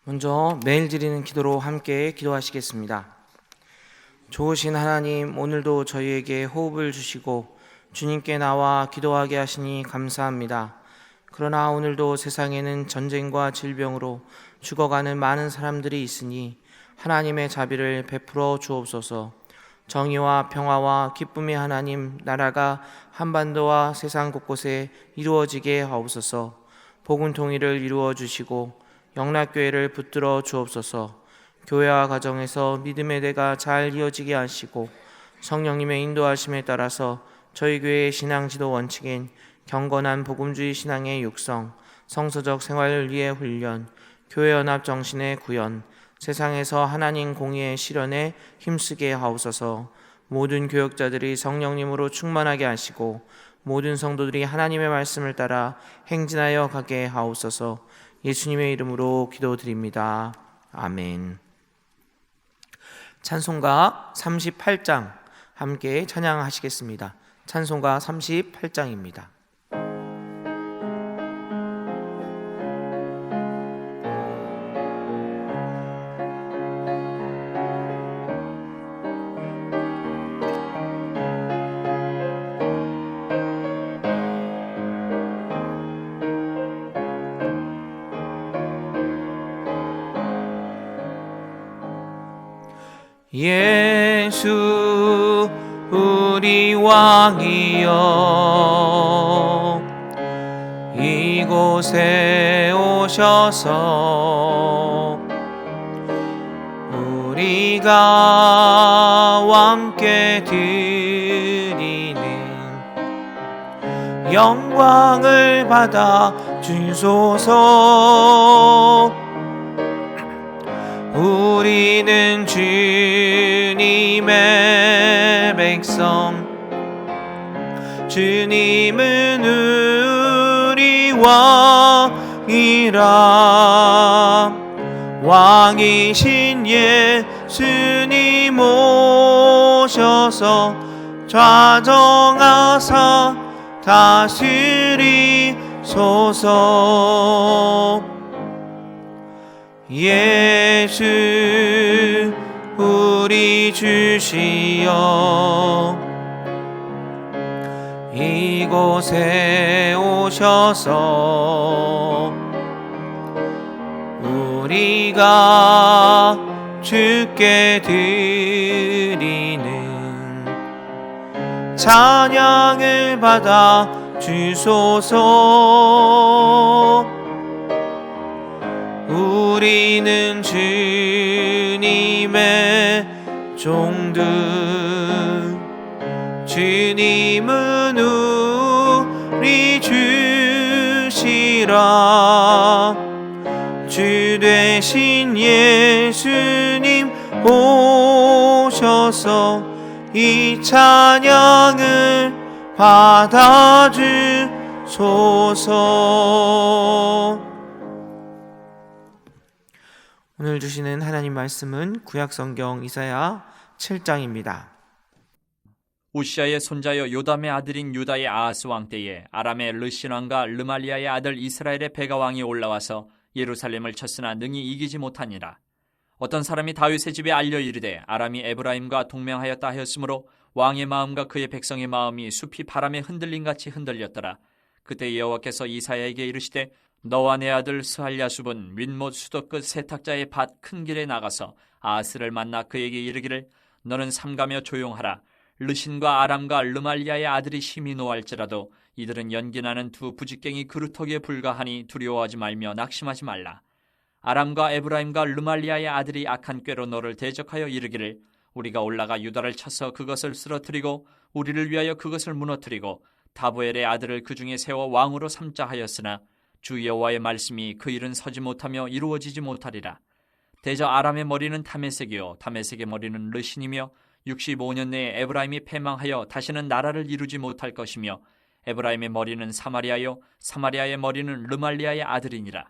먼저 매일 드리는 기도로 함께 기도하시겠습니다. 좋으신 하나님, 오늘도 저희에게 호흡을 주시고 주님께 나와 기도하게 하시니 감사합니다. 그러나 오늘도 세상에는 전쟁과 질병으로 죽어가는 많은 사람들이 있으니 하나님의 자비를 베풀어 주옵소서. 정의와 평화와 기쁨의 하나님, 나라가 한반도와 세상 곳곳에 이루어지게 하옵소서. 복음 통일을 이루어 주시고 영락교회를 붙들어 주옵소서. 교회와 가정에서 믿음의 대가 잘 이어지게 하시고 성령님의 인도하심에 따라서 저희 교회의 신앙지도 원칙인 경건한 복음주의 신앙의 육성, 성서적 생활을 위해 훈련, 교회 연합 정신의 구현, 세상에서 하나님 공의의 실현에 힘쓰게 하옵소서. 모든 교역자들이 성령님으로 충만하게 하시고 모든 성도들이 하나님의 말씀을 따라 행진하여 가게 하옵소서. 예수님의 이름으로 기도드립니다. 아멘. 찬송가 38장 함께 찬양하시겠습니다. 찬송가 38장입니다. 예수 우리 왕이여, 이곳에 오셔서 우리가 함께 드리는 영광을 받아 주소서. 우리는 주님의 백성, 주님은 우리 왕이라. 왕이신 예수님 오셔서 좌정하사 다스리소서. 예수 우리 주시여, 이곳에 오셔서 우리가 주께 드리는 찬양을 받아 주소서. 우리는 주님의 종들, 주님은 우리 주시라. 주 되신 예수님 오셔서 이 찬양을 받아주소서. 오늘 주시는 하나님 말씀은 구약성경 이사야 7장입니다. 우시아의 손자여 요담의 아들인 유다의 아하스 왕 때에 아람의 르신 왕과 르말리아의 아들 이스라엘의 베가 왕이 올라와서 예루살렘을 쳤으나 능히 이기지 못하니라. 어떤 사람이 다윗의 집에 알려 이르되 아람이 에브라임과 동맹하였다 하였으므로 왕의 마음과 그의 백성의 마음이 숲이 바람에 흔들림같이 흔들렸더라. 그때 여호와께서 이사야에게 이르시되 너와 내 아들 스할야숲은 윗못 수도 끝 세탁자의 밭 큰 길에 나가서 아하스를 만나 그에게 이르기를 너는 삼가며 조용하라. 르신과 아람과 르말리아의 아들이 심히 노할지라도 이들은 연기나는 두 부직갱이 그루터기에 불과하니 두려워하지 말며 낙심하지 말라. 아람과 에브라임과 르말리아의 아들이 악한 꾀로 너를 대적하여 이르기를 우리가 올라가 유다를 쳐서 그것을 쓰러뜨리고 우리를 위하여 그것을 무너뜨리고 다보엘의 아들을 그 중에 세워 왕으로 삼자 하였으나 주 여호와의 말씀이 그 일은 서지 못하며 이루어지지 못하리라. 대저 아람의 머리는 다메섹이요 다메섹의 머리는 르신이며 65년 내에 에브라임이 패망하여 다시는 나라를 이루지 못할 것이며 에브라임의 머리는 사마리아요 사마리아의 머리는 르말리아의 아들이니라.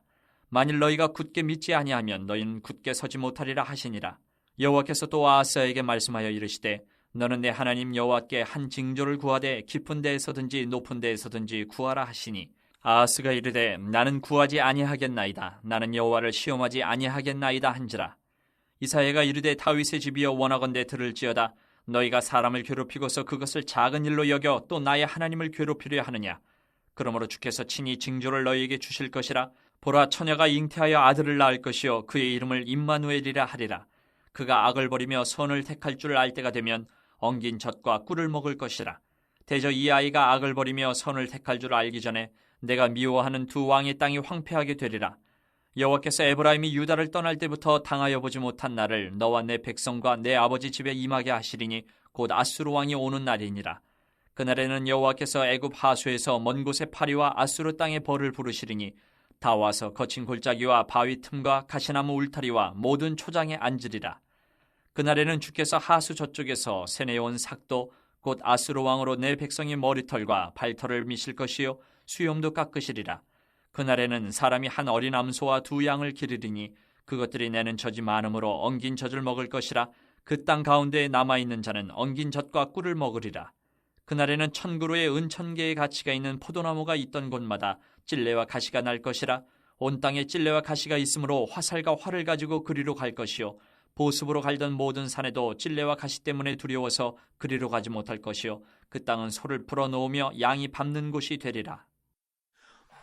만일 너희가 굳게 믿지 아니하면 너희는 굳게 서지 못하리라 하시니라. 여호와께서 또 아하스야에게 말씀하여 이르시되 너는 내 하나님 여호와께 한 징조를 구하되 깊은 데에서든지 높은 데에서든지 구하라 하시니 아하스가 이르되 나는 구하지 아니하겠나이다. 나는 여호와를 시험하지 아니하겠나이다 한지라. 이사야가 이르되 다윗의 집이여 원하건대 들을지어다. 너희가 사람을 괴롭히고서 그것을 작은 일로 여겨 또 나의 하나님을 괴롭히려 하느냐. 그러므로 주께서 친히 징조를 너희에게 주실 것이라. 보라, 처녀가 잉태하여 아들을 낳을 것이요 그의 이름을 임마누엘이라 하리라. 그가 악을 버리며 선을 택할 줄 알 때가 되면 엉긴 젖과 꿀을 먹을 것이라. 대저 이 아이가 악을 버리며 선을 택할 줄 알기 전에 내가 미워하는 두 왕의 땅이 황폐하게 되리라. 여호와께서 에브라임이 유다를 떠날 때부터 당하여 보지 못한 날을 너와 내 백성과 내 아버지 집에 임하게 하시리니 곧 아수르 왕이 오는 날이니라. 그날에는 여호와께서 애굽 하수에서 먼 곳의 파리와 아수르 땅의 벌을 부르시리니 다 와서 거친 골짜기와 바위 틈과 가시나무 울타리와 모든 초장에 앉으리라. 그날에는 주께서 하수 저쪽에서 세내온 삭도 곧 아수르 왕으로 내 백성의 머리털과 발털을 미실 것이요 수염도 깎으시리라. 그날에는 사람이 한 어린 암소와 두 양을 기르리니 그것들이 내는 젖이 많으므로 엉긴 젖을 먹을 것이라. 그 땅 가운데에 남아있는 자는 엉긴 젖과 꿀을 먹으리라. 그날에는 1000그루의 은천개의 가치가 있는 포도나무가 있던 곳마다 찔레와 가시가 날 것이라. 온 땅에 찔레와 가시가 있으므로 화살과 활을 가지고 그리로 갈 것이요 보습으로 갈던 모든 산에도 찔레와 가시 때문에 두려워서 그리로 가지 못할 것이요 그 땅은 소를 풀어놓으며 양이 밟는 곳이 되리라.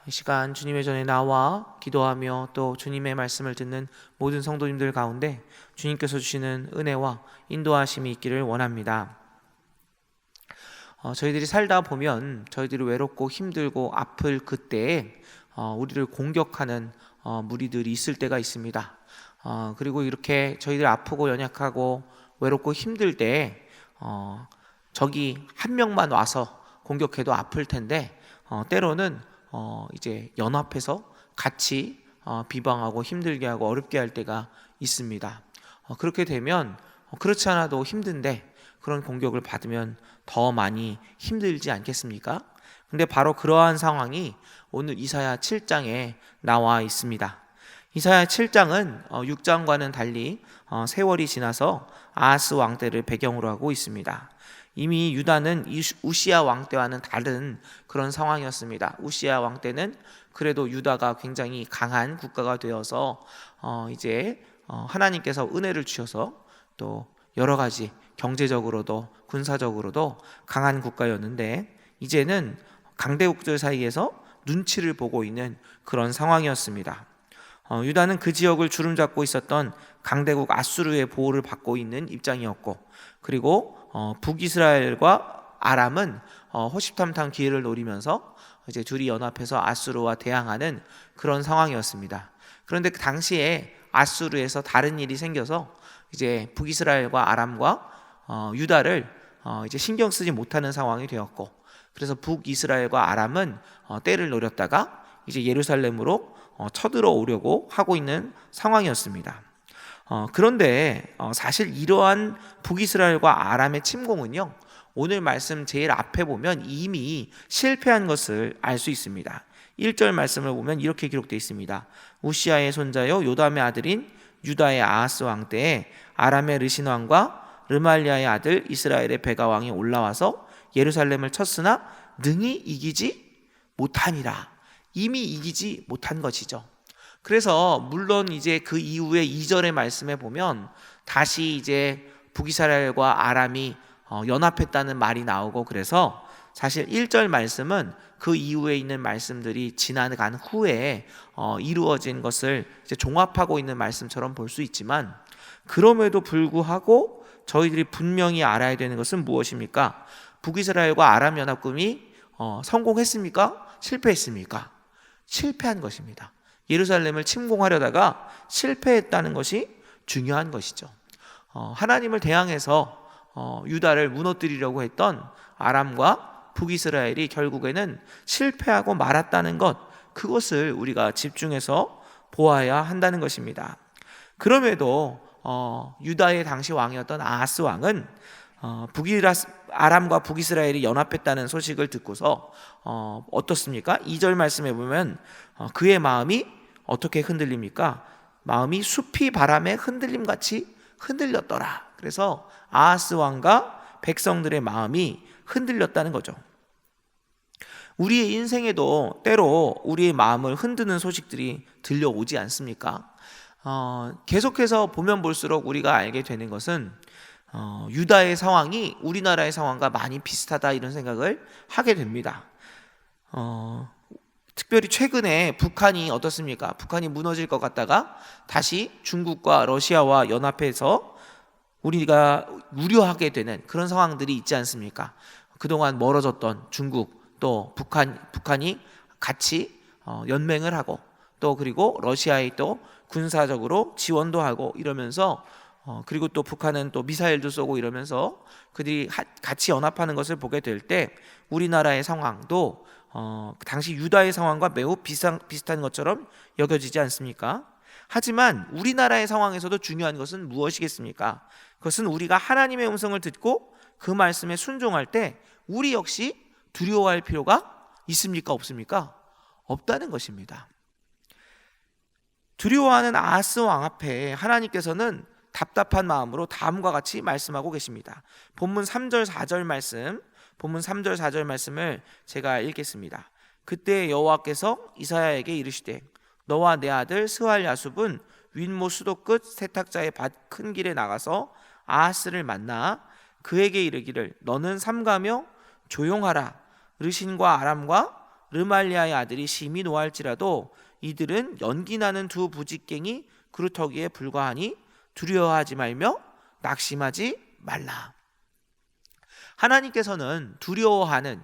이 시간 주님의 전에 나와 기도하며 또 주님의 말씀을 듣는 모든 성도님들 가운데 주님께서 주시는 은혜와 인도하심이 있기를 원합니다. 저희들이 살다 보면 저희들이 외롭고 힘들고 아플 그때에 우리를 공격하는 무리들이 있을 때가 있습니다. 그리고 이렇게 저희들 아프고 연약하고 외롭고 힘들 때 적이 한 명만 와서 공격해도 아플 텐데 때로는 이제 연합해서 같이 비방하고 힘들게 하고 어렵게 할 때가 있습니다. 그렇게 되면 그렇지 않아도 힘든데 그런 공격을 받으면 더 많이 힘들지 않겠습니까? 근데 바로 그러한 상황이 오늘 이사야 7장에 나와 있습니다. 이사야 7장은 6장과는 달리 세월이 지나서 아하스 왕 때를 배경으로 하고 있습니다. 이미 유다는 우시야 왕 때와는 다른 그런 상황이었습니다. 우시야 왕 때는 그래도 유다가 굉장히 강한 국가가 되어서 이제 하나님께서 은혜를 주셔서 또 여러 가지 경제적으로도 군사적으로도 강한 국가였는데 이제는 강대국들 사이에서 눈치를 보고 있는 그런 상황이었습니다. 유다는 그 지역을 주름잡고 있었던 강대국 아수르의 보호를 받고 있는 입장이었고, 그리고 북이스라엘과 아람은 호시탐탐 기회를 노리면서 이제 둘이 연합해서 아수르와 대항하는 그런 상황이었습니다. 그런데 그 당시에 아수르에서 다른 일이 생겨서 이제 북이스라엘과 아람과 유다를 이제 신경 쓰지 못하는 상황이 되었고, 그래서 북이스라엘과 아람은 때를 노렸다가 이제 예루살렘으로 쳐들어오려고 하고 있는 상황이었습니다. 그런데 사실 이러한 북이스라엘과 아람의 침공은요, 오늘 말씀 제일 앞에 보면 이미 실패한 것을 알 수 있습니다. 1절 말씀을 보면 이렇게 기록되어 있습니다. 우시아의 손자요 요담의 아들인 유다의 아하스 왕 때에 아람의 르신 왕과 르말리아의 아들 이스라엘의 베가 왕이 올라와서 예루살렘을 쳤으나 능히 이기지 못하니라. 이미 이기지 못한 것이죠. 그래서 물론 이제 그 이후에 2절의 말씀에 보면 다시 이제 북이스라엘과 아람이 연합했다는 말이 나오고, 그래서 사실 1절 말씀은 그 이후에 있는 말씀들이 지나간 후에 이루어진 것을 이제 종합하고 있는 말씀처럼 볼 수 있지만, 그럼에도 불구하고 저희들이 분명히 알아야 되는 것은 무엇입니까? 북이스라엘과 아람 연합군이 성공했습니까? 실패했습니까? 실패한 것입니다. 예루살렘을 침공하려다가 실패했다는 것이 중요한 것이죠. 하나님을 대항해서 유다를 무너뜨리려고 했던 아람과 북이스라엘이 결국에는 실패하고 말았다는 것, 그것을 우리가 집중해서 보아야 한다는 것입니다. 그럼에도 유다의 당시 왕이었던 아하스 왕은 아람과 북이스라엘이 연합했다는 소식을 듣고서 어떻습니까? 2절 말씀에 보면 그의 마음이 어떻게 흔들립니까? 마음이 숲이 바람에 흔들림같이 흔들렸더라. 그래서 아하스 왕과 백성들의 마음이 흔들렸다는 거죠. 우리의 인생에도 때로 우리의 마음을 흔드는 소식들이 들려오지 않습니까? 계속해서 보면 볼수록 우리가 알게 되는 것은 유다의 상황이 우리나라의 상황과 많이 비슷하다, 이런 생각을 하게 됩니다. 특별히 최근에 북한이 어떻습니까? 북한이 무너질 것 같다가 다시 중국과 러시아와 연합해서 우리가 우려하게 되는 그런 상황들이 있지 않습니까? 그동안 멀어졌던 중국 또 북한이 같이 연맹을 하고, 또 그리고 러시아에 또 군사적으로 지원도 하고 이러면서, 그리고 또 북한은 또 미사일도 쏘고 이러면서 그들이 같이 연합하는 것을 보게 될 때 우리나라의 상황도 당시 유다의 상황과 매우 비슷한 것처럼 여겨지지 않습니까? 하지만 우리나라의 상황에서도 중요한 것은 무엇이겠습니까? 그것은 우리가 하나님의 음성을 듣고 그 말씀에 순종할 때 우리 역시 두려워할 필요가 있습니까? 없습니까? 없다는 것입니다. 두려워하는 아하스 왕 앞에 하나님께서는 답답한 마음으로 다음과 같이 말씀하고 계십니다. 본문 3절 4절 말씀, 본문 3절 4절 말씀을 제가 읽겠습니다. 그때 여호와께서 이사야에게 이르시되 너와 내 아들 스알 야숲은 윗모 수도 끝 세탁자의 밭 큰 길에 나가서 아하스를 만나 그에게 이르기를 너는 삼가며 조용하라. 르신과 아람과 르말리아의 아들이 심히 노할지라도 이들은 연기나는 두 부직갱이 그루터기에 불과하니 두려워하지 말며 낙심하지 말라. 하나님께서는 두려워하는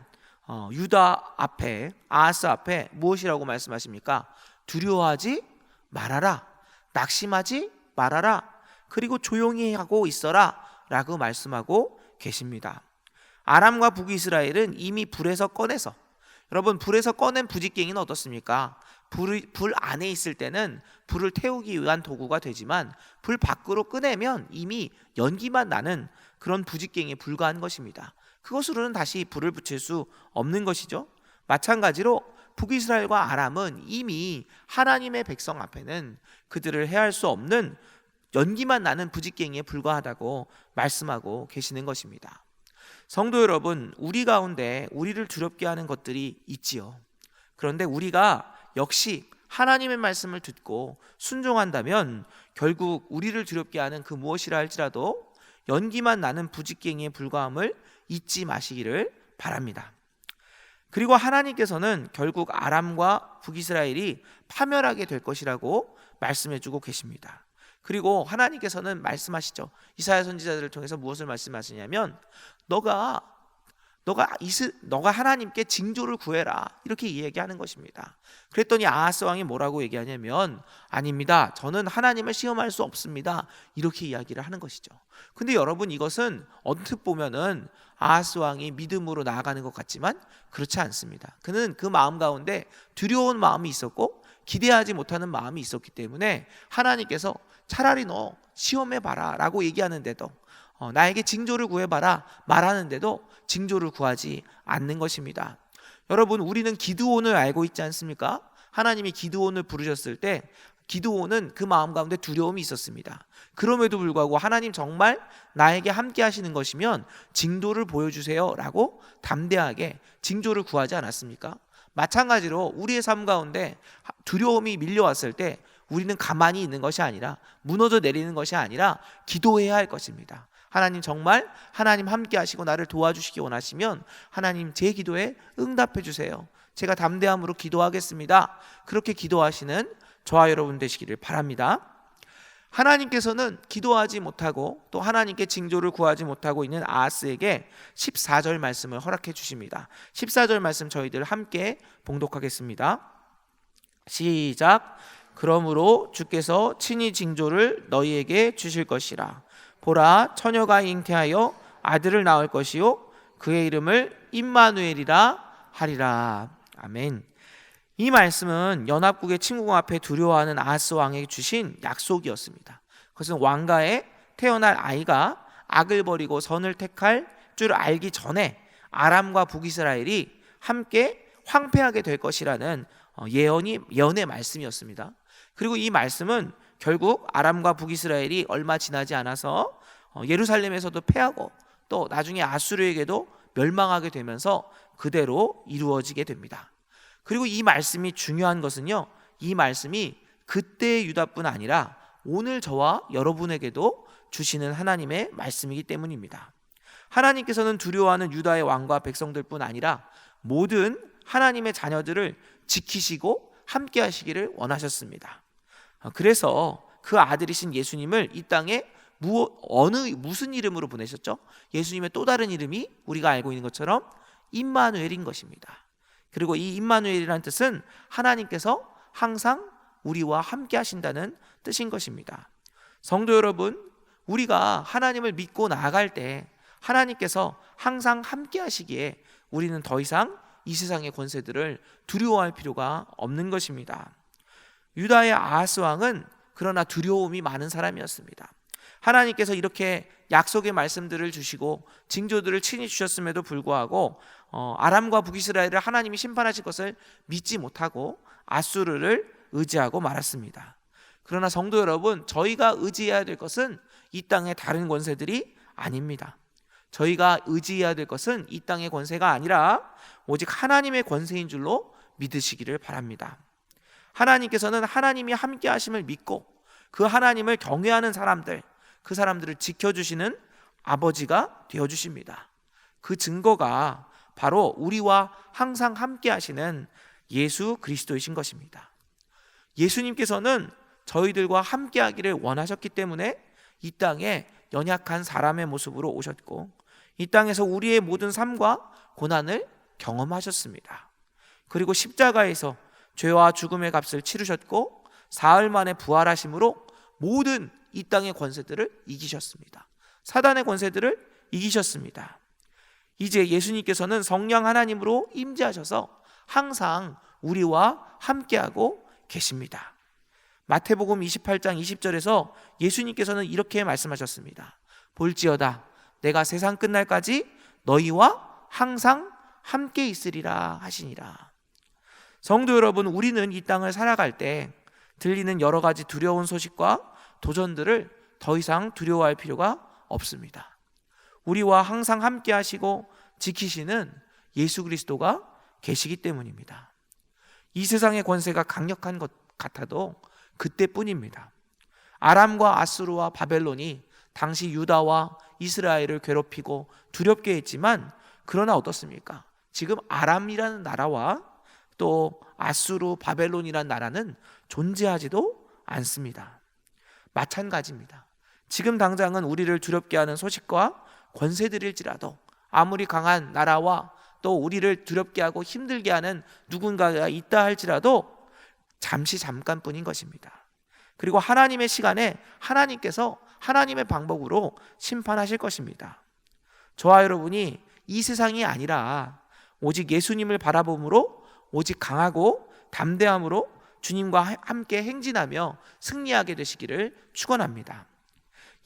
유다 앞에, 아하스 앞에 무엇이라고 말씀하십니까? 두려워하지 말아라, 낙심하지 말아라, 그리고 조용히 하고 있어라 라고 말씀하고 계십니다. 아람과 북이스라엘은 이미 불에서 꺼내서, 여러분 불에서 꺼낸 부직갱이는 어떻습니까? 불 안에 있을 때는 불을 태우기 위한 도구가 되지만 불 밖으로 꺼내면 이미 연기만 나는 그런 부직갱이에 불과한 것입니다. 그것으로는 다시 불을 붙일 수 없는 것이죠. 마찬가지로 북이스라엘과 아람은 이미 하나님의 백성 앞에는 그들을 해할 수 없는 연기만 나는 부직갱이에 불과하다고 말씀하고 계시는 것입니다. 성도 여러분, 우리 가운데 우리를 두렵게 하는 것들이 있지요. 그런데 우리가 역시 하나님의 말씀을 듣고 순종한다면 결국 우리를 두렵게 하는 그 무엇이라 할지라도 연기만 나는 부직갱이에 불과함을 잊지 마시기를 바랍니다. 그리고 하나님께서는 결국 아람과 북이스라엘이 파멸하게 될 것이라고 말씀해주고 계십니다. 그리고 하나님께서는 말씀하시죠. 이사야 선지자들을 통해서 무엇을 말씀하시냐면 너가 하나님께 징조를 구해라, 이렇게 이야기하는 것입니다. 그랬더니 아하스 왕이 뭐라고 얘기하냐면 아닙니다, 저는 하나님을 시험할 수 없습니다, 이렇게 이야기를 하는 것이죠. 근데 여러분, 이것은 언뜻 보면은 아하스 왕이 믿음으로 나아가는 것 같지만 그렇지 않습니다. 그는 그 마음 가운데 두려운 마음이 있었고 기대하지 못하는 마음이 있었기 때문에 하나님께서 차라리 너 시험해봐라 라고 얘기하는데도, 나에게 징조를 구해봐라 말하는데도 징조를 구하지 않는 것입니다. 여러분, 우리는 기드온을 알고 있지 않습니까? 하나님이 기드온을 부르셨을 때 기드온은 그 마음 가운데 두려움이 있었습니다. 그럼에도 불구하고 하나님 정말 나에게 함께 하시는 것이면 징조를 보여주세요 라고 담대하게 징조를 구하지 않았습니까? 마찬가지로 우리의 삶 가운데 두려움이 밀려왔을 때 우리는 가만히 있는 것이 아니라, 무너져 내리는 것이 아니라 기도해야 할 것입니다. 하나님, 정말 하나님 함께 하시고 나를 도와주시기 원하시면 하나님 제 기도에 응답해 주세요, 제가 담대함으로 기도하겠습니다, 그렇게 기도하시는 저와 여러분 되시기를 바랍니다. 하나님께서는 기도하지 못하고 또 하나님께 징조를 구하지 못하고 있는 아하스에게 14절 말씀을 허락해 주십니다. 14절 말씀 저희들 함께 봉독하겠습니다. 시작. 그러므로 주께서 친히 징조를 너희에게 주실 것이라. 보라, 처녀가 잉태하여 아들을 낳을 것이요 그의 이름을 임마누엘이라 하리라. 아멘. 이 말씀은 연합국의 침공 앞에 두려워하는 아하스 왕에게 주신 약속이었습니다. 그것은 왕가에 태어날 아이가 악을 버리고 선을 택할 줄 알기 전에 아람과 북이스라엘이 함께 황폐하게 될 것이라는 예언의 말씀이었습니다. 그리고 이 말씀은 결국 아람과 북이스라엘이 얼마 지나지 않아서 예루살렘에서도 패하고 또 나중에 아수르에게도 멸망하게 되면서 그대로 이루어지게 됩니다. 그리고 이 말씀이 중요한 것은요, 이 말씀이 그때의 유다뿐 아니라 오늘 저와 여러분에게도 주시는 하나님의 말씀이기 때문입니다. 하나님께서는 두려워하는 유다의 왕과 백성들뿐 아니라 모든 하나님의 자녀들을 지키시고 함께 하시기를 원하셨습니다. 그래서 그 아들이신 예수님을 이 땅에 무슨 이름으로 보내셨죠? 예수님의 또 다른 이름이 우리가 알고 있는 것처럼 임마누엘인 것입니다. 그리고 이 임마누엘이라는 뜻은 하나님께서 항상 우리와 함께 하신다는 뜻인 것입니다. 성도 여러분, 우리가 하나님을 믿고 나아갈 때 하나님께서 항상 함께 하시기에 우리는 더 이상 이 세상의 권세들을 두려워할 필요가 없는 것입니다. 유다의 아하스 왕은 그러나 두려움이 많은 사람이었습니다. 하나님께서 이렇게 약속의 말씀들을 주시고 징조들을 친히 주셨음에도 불구하고 아람과 북이스라엘을 하나님이 심판하실 것을 믿지 못하고 아수르를 의지하고 말았습니다. 그러나 성도 여러분, 저희가 의지해야 될 것은 이 땅의 다른 권세들이 아닙니다. 저희가 의지해야 될 것은 이 땅의 권세가 아니라 오직 하나님의 권세인 줄로 믿으시기를 바랍니다. 하나님께서는 하나님이 함께 하심을 믿고 그 하나님을 경외하는 사람들, 그 사람들을 지켜주시는 아버지가 되어주십니다. 그 증거가 바로 우리와 항상 함께 하시는 예수 그리스도이신 것입니다. 예수님께서는 저희들과 함께 하기를 원하셨기 때문에 이 땅에 연약한 사람의 모습으로 오셨고 이 땅에서 우리의 모든 삶과 고난을 경험하셨습니다. 그리고 십자가에서 죄와 죽음의 값을 치르셨고 사흘 만에 부활하심으로 모든 이 땅의 권세들을 이기셨습니다. 사단의 권세들을 이기셨습니다. 이제 예수님께서는 성령 하나님으로 임재하셔서 항상 우리와 함께하고 계십니다. 마태복음 28장 20절에서 예수님께서는 이렇게 말씀하셨습니다. 볼지어다 내가 세상 끝날까지 너희와 항상 함께 있으리라 하시니라. 성도 여러분, 우리는 이 땅을 살아갈 때 들리는 여러 가지 두려운 소식과 도전들을 더 이상 두려워할 필요가 없습니다. 우리와 항상 함께 하시고 지키시는 예수 그리스도가 계시기 때문입니다. 이 세상의 권세가 강력한 것 같아도 그때뿐입니다. 아람과 아수르와 바벨론이 당시 유다와 이스라엘을 괴롭히고 두렵게 했지만 그러나 어떻습니까? 지금 아람이라는 나라와 또 아수르, 바벨론이라는 나라는 존재하지도 않습니다. 마찬가지입니다. 지금 당장은 우리를 두렵게 하는 소식과 권세들일지라도 아무리 강한 나라와 또 우리를 두렵게 하고 힘들게 하는 누군가가 있다 할지라도 잠깐뿐인 것입니다. 그리고 하나님의 시간에 하나님께서 하나님의 방법으로 심판하실 것입니다. 저와 여러분이 이 세상이 아니라 오직 예수님을 바라봄으로 오직 강하고 담대함으로 주님과 함께 행진하며 승리하게 되시기를 축원합니다.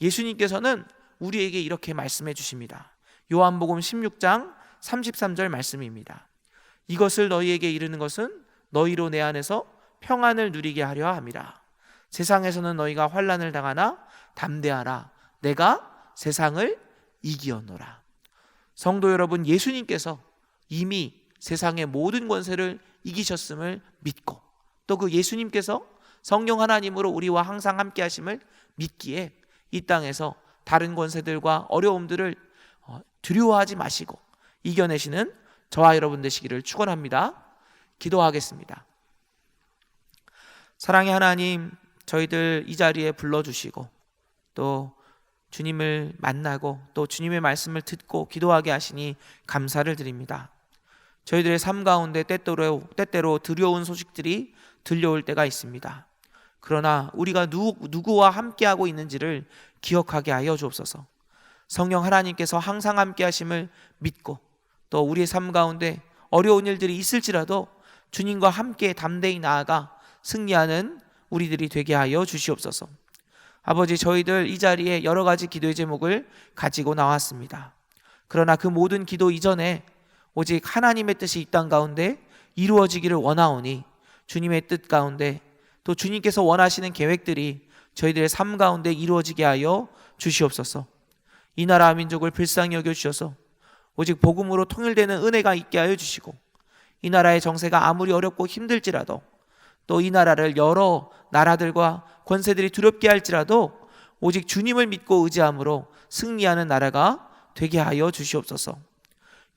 예수님께서는 우리에게 이렇게 말씀해 주십니다. 요한복음 16장 33절 말씀입니다. 이것을 너희에게 이르는 것은 너희로 내 안에서 평안을 누리게 하려 함이라. 세상에서는 너희가 환난을 당하나 담대하라. 내가 세상을 이기었노라. 성도 여러분, 예수님께서 이미 세상의 모든 권세를 이기셨음을 믿고 또 그 예수님께서 성령 하나님으로 우리와 항상 함께 하심을 믿기에 이 땅에서 다른 권세들과 어려움들을 두려워하지 마시고 이겨내시는 저와 여러분 되시기를 축원합니다. 기도하겠습니다. 사랑의 하나님, 저희들 이 자리에 불러주시고 또 주님을 만나고 또 주님의 말씀을 듣고 기도하게 하시니 감사를 드립니다. 저희들의 삶 가운데 때때로 두려운 소식들이 들려올 때가 있습니다. 그러나 우리가 누구와 함께하고 있는지를 기억하게 하여 주옵소서. 성령 하나님께서 항상 함께 하심을 믿고 또 우리의 삶 가운데 어려운 일들이 있을지라도 주님과 함께 담대히 나아가 승리하는 우리들이 되게 하여 주시옵소서. 아버지, 저희들 이 자리에 여러 가지 기도의 제목을 가지고 나왔습니다. 그러나 그 모든 기도 이전에 오직 하나님의 뜻이 이 땅 가운데 이루어지기를 원하오니 주님의 뜻 가운데 또 주님께서 원하시는 계획들이 저희들의 삶 가운데 이루어지게 하여 주시옵소서. 이 나라 민족을 불쌍히 여겨주셔서 오직 복음으로 통일되는 은혜가 있게 하여 주시고, 이 나라의 정세가 아무리 어렵고 힘들지라도, 또 이 나라를 여러 나라들과 권세들이 두렵게 할지라도 오직 주님을 믿고 의지함으로 승리하는 나라가 되게 하여 주시옵소서.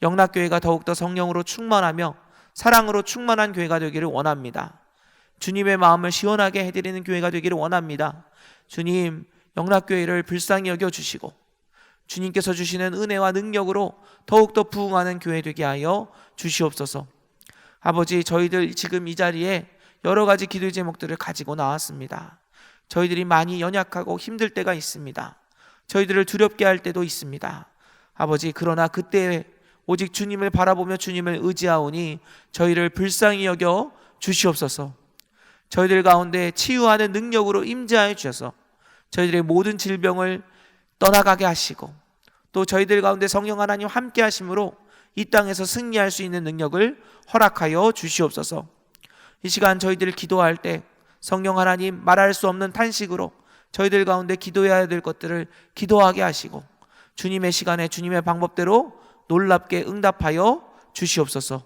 영락교회가 더욱더 성령으로 충만하며 사랑으로 충만한 교회가 되기를 원합니다. 주님의 마음을 시원하게 해드리는 교회가 되기를 원합니다. 주님, 영락교회를 불쌍히 여겨주시고 주님께서 주시는 은혜와 능력으로 더욱더 부흥하는 교회 되게 하여 주시옵소서. 아버지, 저희들 지금 이 자리에 여러 가지 기도의 제목들을 가지고 나왔습니다. 저희들이 많이 연약하고 힘들 때가 있습니다. 저희들을 두렵게 할 때도 있습니다. 아버지, 그러나 그때 오직 주님을 바라보며 주님을 의지하오니 저희를 불쌍히 여겨 주시옵소서. 저희들 가운데 치유하는 능력으로 임재하여 주셔서 저희들의 모든 질병을 떠나가게 하시고, 또 저희들 가운데 성령 하나님 함께 하심으로 이 땅에서 승리할 수 있는 능력을 허락하여 주시옵소서. 이 시간 저희들 기도할 때 성령 하나님 말할 수 없는 탄식으로 저희들 가운데 기도해야 될 것들을 기도하게 하시고, 주님의 시간에 주님의 방법대로 놀랍게 응답하여 주시옵소서.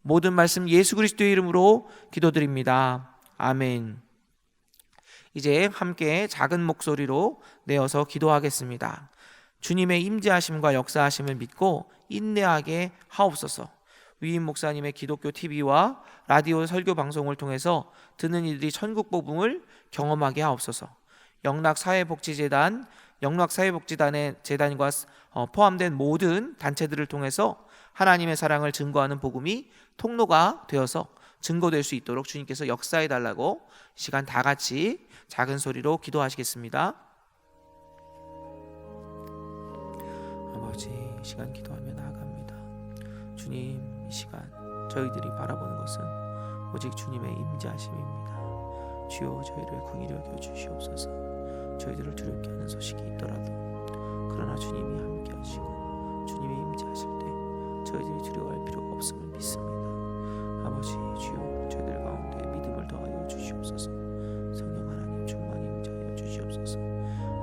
모든 말씀 예수 그리스도의 이름으로 기도드립니다. 아멘. 이제 함께 작은 목소리로 내어서 기도하겠습니다. 주님의 임재하심과 역사하심을 믿고 인내하게 하옵소서. 위임 목사님의 기독교 TV와 라디오 설교 방송을 통해서 듣는 이들이 천국 복음을 경험하게 하옵소서. 영락사회복지재단, 영락사회복지단의 재단과 포함된 모든 단체들을 통해서 하나님의 사랑을 증거하는 복음이 통로가 되어서 증거될 수 있도록 주님께서 역사해 달라고 시간 다 같이 작은 소리로 기도하시겠습니다. 아버지, 이 시간 기도하며 나아갑니다. 주님, 이 시간 저희들이 바라보는 것은 오직 주님의 임재하심입니다. 주여, 저희를 긍휼히 여겨 주시옵소서. 저희들을 두렵게 하는 소식이 있더라도 그러나 주님이 함께 하시고 주님의 임재하실 때 저희들이 두려워할 필요가 없음을 믿습니다. 아버지, 주여, 저희들 가운데 믿음을 더하여 주시옵소서. 성령 하나님 충만히 임재하여 주시옵소서.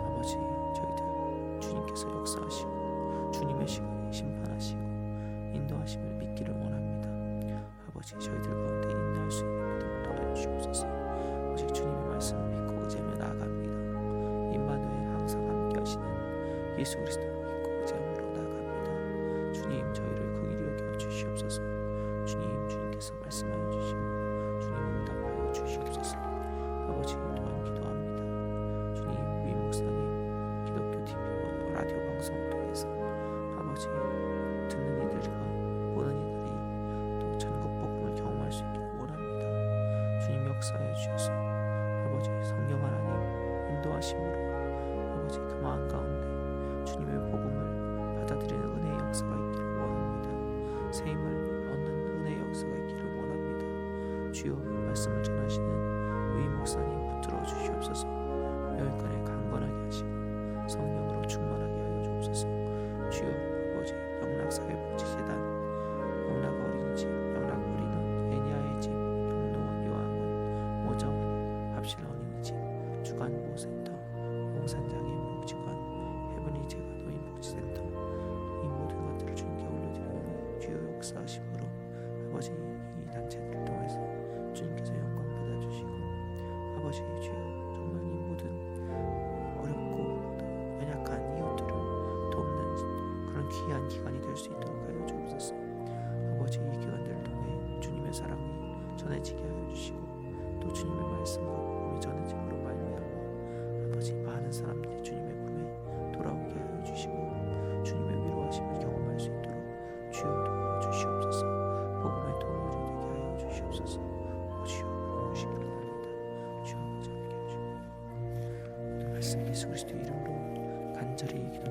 아버지, 저희들 주님께서 역사하시고 주님의 시간에 심판하시고 인도하심을 믿기를 원합니다. 아버지, 저희들 가운데 인내할 수 있는 믿음을 더하여 주시옵소서. 오직 주님의 말씀을 믿고 의지하며 나아갑니다. 임마누엘, 항상 함께 하시는 예수 그리스도를 믿고 의지함으로 나아갑니다. 주님, 저희를 긍휼히 여겨 주시옵소서. 주님, 주님께서 말씀하여 주시고 주님을 응답하여 주시옵소서. 아버지, 또한 기도합니다. 주님, 위임 목사님 기독교 TV와 라디오 방송을 통해서 아버지, 듣는 이들과 보는 이들이 또 천국 복음을 경험할 수 있기를 원합니다. 주님, 역사해 주셔서 아버지, 성령 하나님 인도하심으로 아버지, 그 마음 가운데 주님의 복음을 받아들이는 은혜의 역사가 있기를 원합니다. 세임을 얻는 은혜의 역사가 있기를 원합니다. 주여, 말씀을 전하시는 위임 목사님 붙들어 주시옵소서. 여기까지 강건하게 하시고 성령으로 충만하게 하여 주옵소서. 주여, 아버지, 영락사회복지재단, 영락어린이집, 영락어린은, 애니아의 집, 경로원, 요양원, 모자원, 합실 어린이집, 주간보호센터, 용산장애인 복지관, 해븐이 제가 노인복지센터, 이 모든 것들을 주님께 올려드리오니 주여 역사하심으로 아버지, 이 단체들을 통해서 주님께서 영광 받아주시고 아버지, 주여 정말 이 모든 어렵고 또 연약한 이웃들을 돕는 그런 귀한 기관이 될 수 있도록 하여 주옵소서. 아버지, 이 기관들을 통해 주님의 사랑이 전해지게 하여 주시고 또 주님의 말씀과 복음이 전해짐으로 말미암아 아버지, 많은 사람들이 주님의 품에 돌아오게 하여 주시고 주님의 위로하심을 경험할 수 있도록 주여 도와주시옵소서. 복음의 도움이 되게 하여 주시옵소서. 주여, 부르시기를 바랍니다. 주여, 함께 해주시고 모든 말씀 예수 그리스도의 이름으로 간절히 기도